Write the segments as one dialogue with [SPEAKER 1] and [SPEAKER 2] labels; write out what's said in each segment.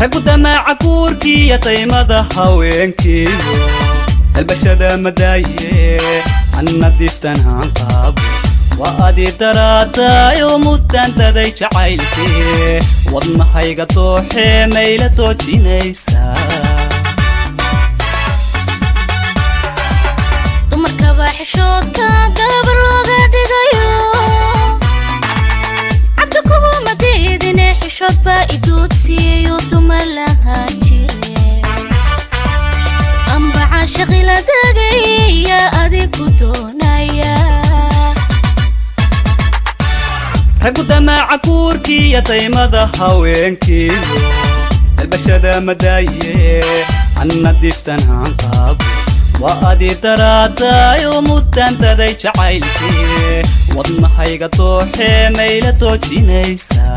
[SPEAKER 1] رجو دماع كوركي يا طيمة هاوينكي البشرة مداية أنا ديفتن هنقاب وأدي دراتا يوم التنتدي شعيلتي وضم حيقة توحي ميلة توجينيسا
[SPEAKER 2] dumarkaba xishoodka gabar looga dhigayo cabdi kuma diidine xishood baa iduudsiiyo dumar lahaan jire amba caashaqi la dagaya adigu doonaya
[SPEAKER 1] رجو دماع كوركي يا طيمة هاوينكي البشرة مداية أنا ديفتن هنقاب وأدي دراتا يوم التنتدي شعيلتي وضم حيقة توحي ميلة توجينيسا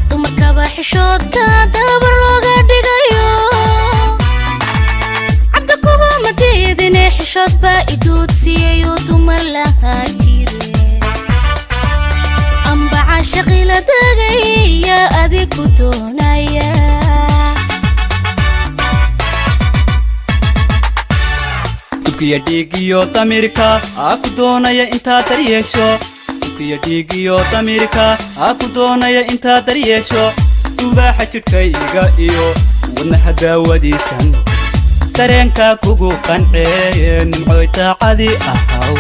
[SPEAKER 2] dumarkaba xishoodka gabar looga dhigayo cabdi kuma diidine xishood baa iduudsiiyo dumar lahaan jire amba caashaqi la dagaya adigu doonaya
[SPEAKER 1] Tukiya digiyo tamirka aku doonaya inta daryeesho Tukiya digiyo tamirka aku doonaya inta daryeesho Tubaaxa jirkayga iyo wadnaha daawadiisan dareenka kugu qancee nimcoy taacadi ahaw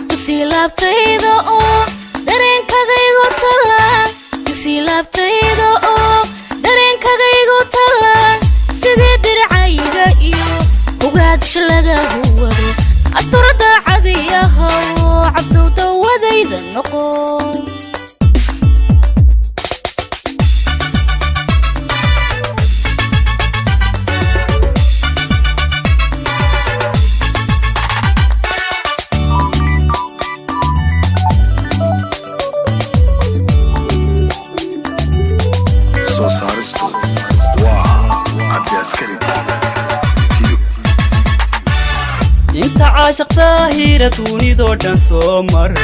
[SPEAKER 2] dugsi laabtayda oo dareenkadaygu talaan dugsi laabtayda oo dareenkadaygu talaan sidii dircayga iyo ugaadisha laga huwado asturada cadiyahaw cabdow dawadayda noqo
[SPEAKER 1] انت عاشق طاهرة توني دودان سومر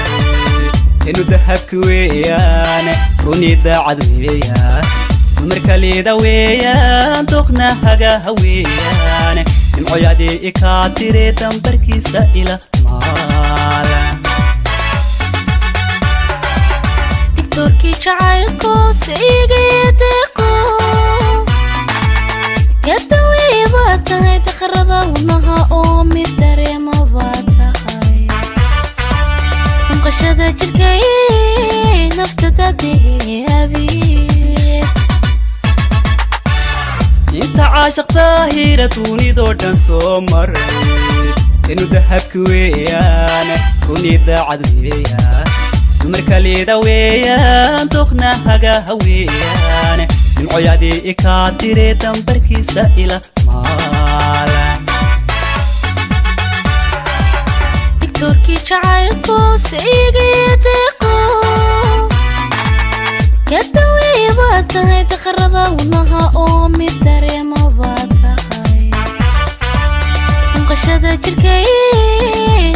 [SPEAKER 1] انو دهبك ويان روني دا عدويان مركالي دا ويان دوخنا هاقا هويان نمعو يادي اكاتيري تنبركي سائلة مالا
[SPEAKER 2] دكتوركي جعلكو سيغي ديقو يدوي باتاي تخرضا ونها اومي دريما باتاي انقشدا جركي نفتدا ديابي
[SPEAKER 1] انت عاشق طاهرة توني دودان سومر انو دهبك ويان روني دا عدويان مركالي دا ويان دوخنا هاقا هويان نمعو يادي اكاتيري تنبركي سائلة مالا
[SPEAKER 2] دكتوركي جعلكو سيغي ديقو يدوي باتاي تخرضا ونها اومي دريما باتاي انقشدا جركي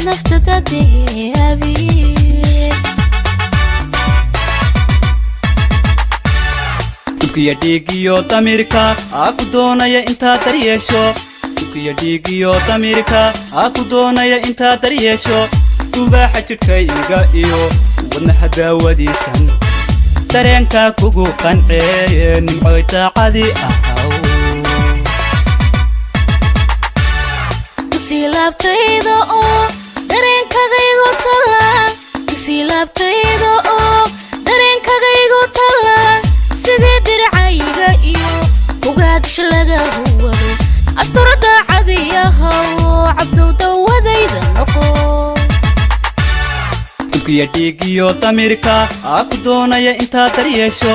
[SPEAKER 2] نفتدا ديابي
[SPEAKER 1] Tukiya digiyo tamirka aku doonaya inta daryeesho Tukiya digiyo tamirka aku doonaya inta daryeesho Tubaaxa jirkayga iyo wadnaha daawadiisan dareenka kugu qancee nimcoy taacadi ahaw
[SPEAKER 2] dugsi laabtayda oo dareenkadaygu talaan dugsi laabtayda oo dareenkadaygu talaan sidii dircayga iyo ugaadisha laga huwado asturada cadiyahaw cabdow dawadayda noqo
[SPEAKER 1] Tukiya digiyo tamirka aku doonaya inta daryeesho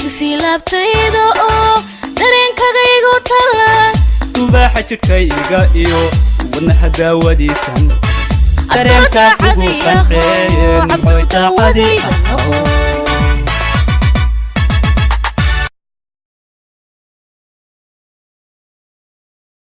[SPEAKER 2] dugsi laabtayda oo dareenkadaygu talaan
[SPEAKER 1] tubaaxa jirkayga iyo wadnaha daawadiisan dareenka kugu qancee nimcoy taacadi ahaw